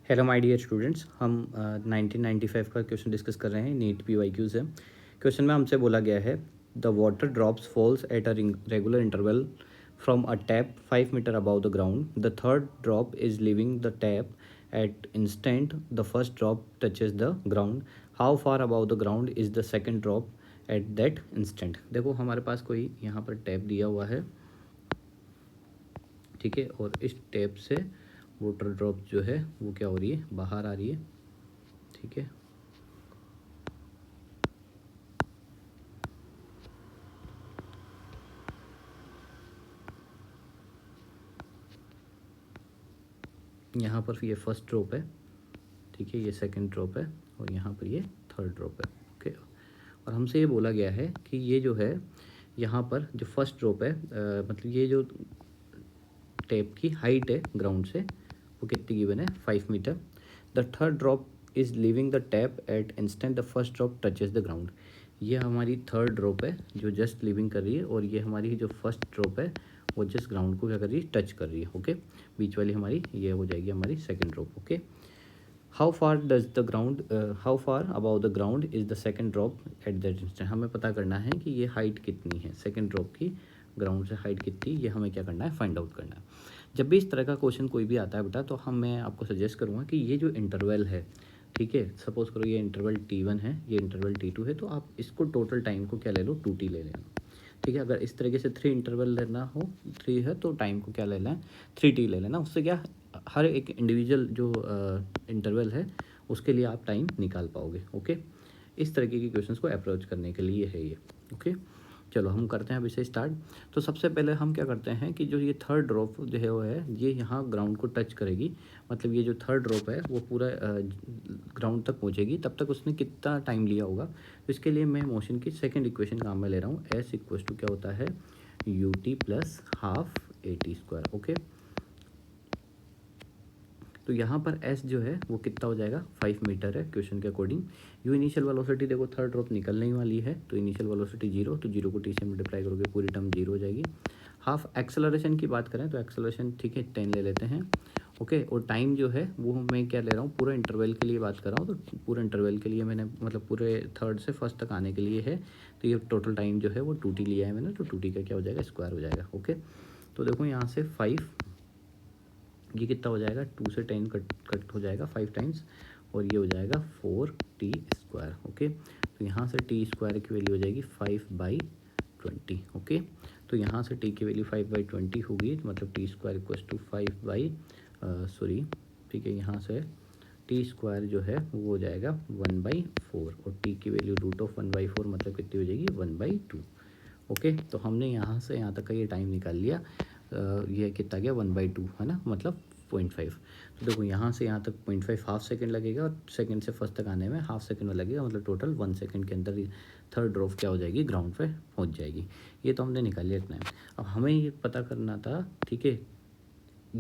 Hello my dear students, हम 1995 का question discuss कर रहे हैं। नीट PYQ से क्वेश्चन में हमसे बोला गया है the water drops falls at a regular interval from a tap 5 metre above the ground. The third drop is leaving the tap at instant the first drop touches the ground. How far above the ground is the second drop at that instant. देखो हमारे पास कोई यहाँ पर tap दिया हुआ है, ठीक है, और इस टैप से वाटर ड्रॉप जो है वो क्या हो रही है, बाहर आ रही है, ठीक है। यहाँ पर ये फर्स्ट ड्रॉप है, ठीक है, ये सेकंड ड्रॉप है और यहाँ पर ये थर्ड ड्रॉप है, ओके। और हमसे ये बोला गया है कि ये जो है यहाँ पर जो फर्स्ट ड्रॉप है मतलब ये जो टैप की हाइट है ग्राउंड से वो कितनी गिवन है, 5 metre. The third drop is leaving the tap at instant the first drop touches the ground. ये हमारी थर्ड ड्रॉप है जो जस्ट लीविंग कर रही है, और ये हमारी जो फर्स्ट ड्रॉप है वो जस्ट ग्राउंड को क्या कर रही है, टच कर रही है, ओके। बीच वाली हमारी ये हो जाएगी हमारी second drop, okay. How far above the ground is the second drop at that instant. हमें पता करना है कि ये हाइट कितनी है, सेकेंड ड्रॉप की ग्राउंड से हाइट कितनी, ये हमें क्या करना है, फाइंड आउट करना है। जब भी इस तरह का क्वेश्चन कोई भी आता है बेटा, तो मैं आपको सजेस्ट करूँगा कि ये जो इंटरवल है, ठीक है, सपोज करो ये इंटरवल T1 है, ये इंटरवल T2 है, तो आप इसको टोटल टाइम को क्या ले लो, 2T ले लेना, ठीक है। अगर इस तरीके से 3 इंटरवल लेना हो, 3 है तो टाइम को क्या ले लें, 3T ले लेना। उससे क्या हर एक इंडिविजुअल जो इंटरवल है उसके लिए आप टाइम निकाल पाओगे, ओके। इस तरीके के क्वेश्चंस को अप्रोच करने के लिए है ये, ओके। चलो हम करते हैं अब इसे स्टार्ट। तो सबसे पहले हम क्या करते हैं कि जो ये थर्ड ड्रॉप जो है वो है, ये यहाँ ग्राउंड को टच करेगी, मतलब ये जो थर्ड ड्रॉप है वो पूरा ग्राउंड तक पहुँचेगी। तब तक उसने कितना टाइम लिया होगा, तो इसके लिए मैं मोशन की सेकेंड इक्वेशन काम में ले रहा हूँ। S इक्वल टू क्या होता है, ut plus half at², okay. तो यहाँ पर S जो है वो कितना हो जाएगा, 5 मीटर है क्वेश्चन के अकॉर्डिंग। यू इनिशियल वेलोसिटी देखो थर्ड ड्रॉप निकलने ही वाली है, तो इनिशियल वेलोसिटी 0, तो 0 को T से मल्टीप्लाई करोगे पूरी टर्म 0 हो जाएगी। हाफ एक्सेलरेशन की बात करें तो एक्सेलरेशन, ठीक है, 10 ले लेते हैं, ओके। और टाइम जो है वो मैं क्या ले रहा हूँ, पूरे इंटरवल के लिए बात कर रहा हूँ, तो पूरे इंटरवल के लिए मैंने मतलब पूरे थर्ड से फर्स्ट तक आने के लिए है, तो ये टोटल टाइम जो है वो 2T लिया है मैंने, तो 2T का क्या हो जाएगा, स्क्वायर हो जाएगा, ओके। तो देखो यहाँ से 5, ये कितना हो जाएगा, 2 से 10 कट हो जाएगा 5 टाइम्स, और ये हो जाएगा 4T², ओके। तो यहाँ से T² की वैल्यू हो जाएगी 5/20, ओके। तो यहाँ से T की वैल्यू 5/20 होगी, तो मतलब T² इक्वल्स टू 5 सॉरी, ठीक है, यहाँ से T² जो है वो हो जाएगा 1/4, और T की वैल्यू √1/4 मतलब कितनी हो जाएगी, 1/2, ओके। तो हमने यहाँ से यहाँ तक का ये टाइम निकाल लिया। ये कितना गया, 1/2 है ना, मतलब 0.5। तो देखो यहाँ से यहाँ तक 0.5 हाफ सेकंड लगेगा, और सेकंड से फर्स्ट तक आने में हाफ सेकंड में लगेगा, मतलब टोटल 1 सेकंड के अंदर थर्ड ड्रॉप क्या हो जाएगी, ग्राउंड पे पहुँच जाएगी। ये तो हमने निकाल लिया टाइम। अब हमें ये पता करना था, ठीक है,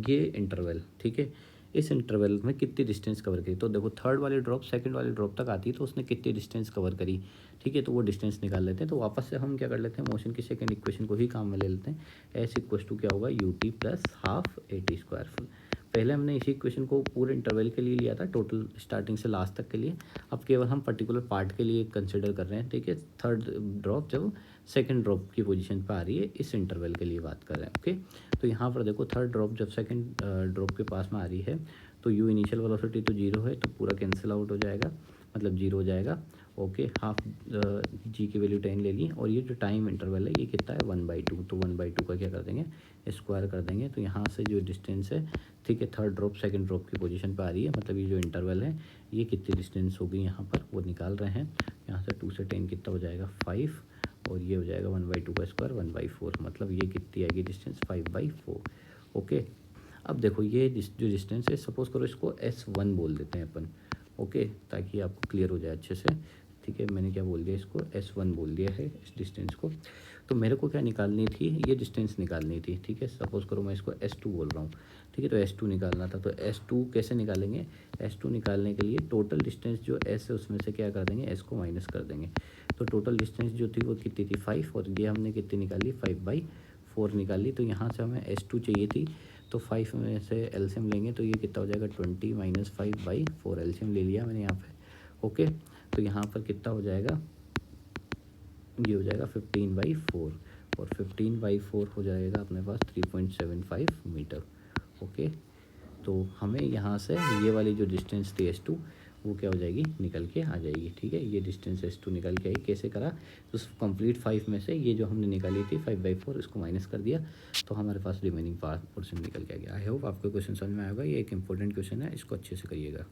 ये इंटरवल, ठीक है, इस इंटरवल में कितनी डिस्टेंस कवर करी। तो देखो थर्ड वाली ड्रॉप सेकंड वाली ड्रॉप तक आती है, तो उसने कितनी डिस्टेंस कवर करी, ठीक है, तो वो डिस्टेंस निकाल लेते हैं। तो वापस से हम क्या कर लेते हैं, मोशन की सेकंड इक्वेशन को ही काम में ले लेते हैं। S इक्वल टू क्या होगा, ut प्लस हाफ at²। पहले हमने इसी इक्वेशन को पूरे इंटरवल के लिए लिया था, टोटल स्टार्टिंग से लास्ट तक के लिए। अब केवल हम पर्टिकुलर पार्ट के लिए कंसिडर कर रहे हैं, ठीक है। थर्ड ड्रॉप जब सेकंड ड्रॉप की पोजीशन पर आ रही है, इस इंटरवल के लिए बात कर रहे हैं, ओके। तो यहाँ पर देखो थर्ड ड्रॉप जब सेकंड ड्रॉप के पास में आ रही है, तो u इनिशियल वेलोसिटी तो 0 है, तो पूरा कैंसिल आउट हो जाएगा, मतलब 0 हो जाएगा, ओके। हाफ g की वैल्यू 10 ले ली, और ये जो टाइम इंटरवल है ये कितना है, 1/2, तो 1/2 का क्या कर देंगे, स्क्वायर कर देंगे। तो यहाँ से जो डिस्टेंस है, ठीक है, थर्ड ड्रॉप सेकंड ड्रॉप की पोजीशन पर आ रही है, मतलब ये जो इंटरवल है ये कितनी डिस्टेंस होगी यहाँ पर वो निकाल रहे हैं। यहाँ से 2 से 10 कितना हो जाएगा, 5, और ये हो जाएगा 1/2 का स्क्वायर 1/4, मतलब ये कितनी आएगी डिस्टेंस, 5/4, ओके। अब देखो ये जो डिस्टेंस है, सपोज करो इसको S1 बोल देते हैं अपन, ओके, ताकि आपको क्लियर हो जाए अच्छे से, ठीक है। मैंने क्या बोल दिया, इसको S1 बोल दिया है इस डिस्टेंस को। तो मेरे को क्या निकालनी थी, ये डिस्टेंस निकालनी थी, ठीक है। सपोज करो मैं इसको S2 बोल रहा हूँ, ठीक है, तो S2 निकालना था। तो S2 कैसे निकालेंगे, S2 निकालने के लिए टोटल डिस्टेंस जो S है उसमें से क्या कर देंगे, S को माइनस कर देंगे। तो टोटल डिस्टेंस जो थी वो कितनी थी, 5, और ये हमने कितनी निकाली, 5/4 निकाली। तो यहाँ से हमें S2 चाहिए थी, तो 5 में से एलसीएम लेंगे तो ये कितना हो जाएगा 20 माइनस 5/4 एलसीएम ले लिया मैंने यहाँ पे। ओके, तो यहाँ पर कितना हो जाएगा, ये हो जाएगा 15/4 और 15/4 हो जाएगा अपने पास 3.75 मीटर। ओके, तो हमें यहाँ से ये वाली जो डिस्टेंस थी S2 वो क्या हो जाएगी, निकल के आ जाएगी। ठीक है, ये डिस्टेंस S2 निकल के आई। कैसे करा, तो कंप्लीट 5 में से ये जो हमने निकाली थी 5/4 इसको माइनस कर दिया तो हमारे पास रिमेनिंग पोर्शन निकल के आ गया। आई होप आपको क्वेश्चन समझ में आएगा। ये एक इंपॉर्टेंट क्वेश्चन है, इसको अच्छे से करिएगा।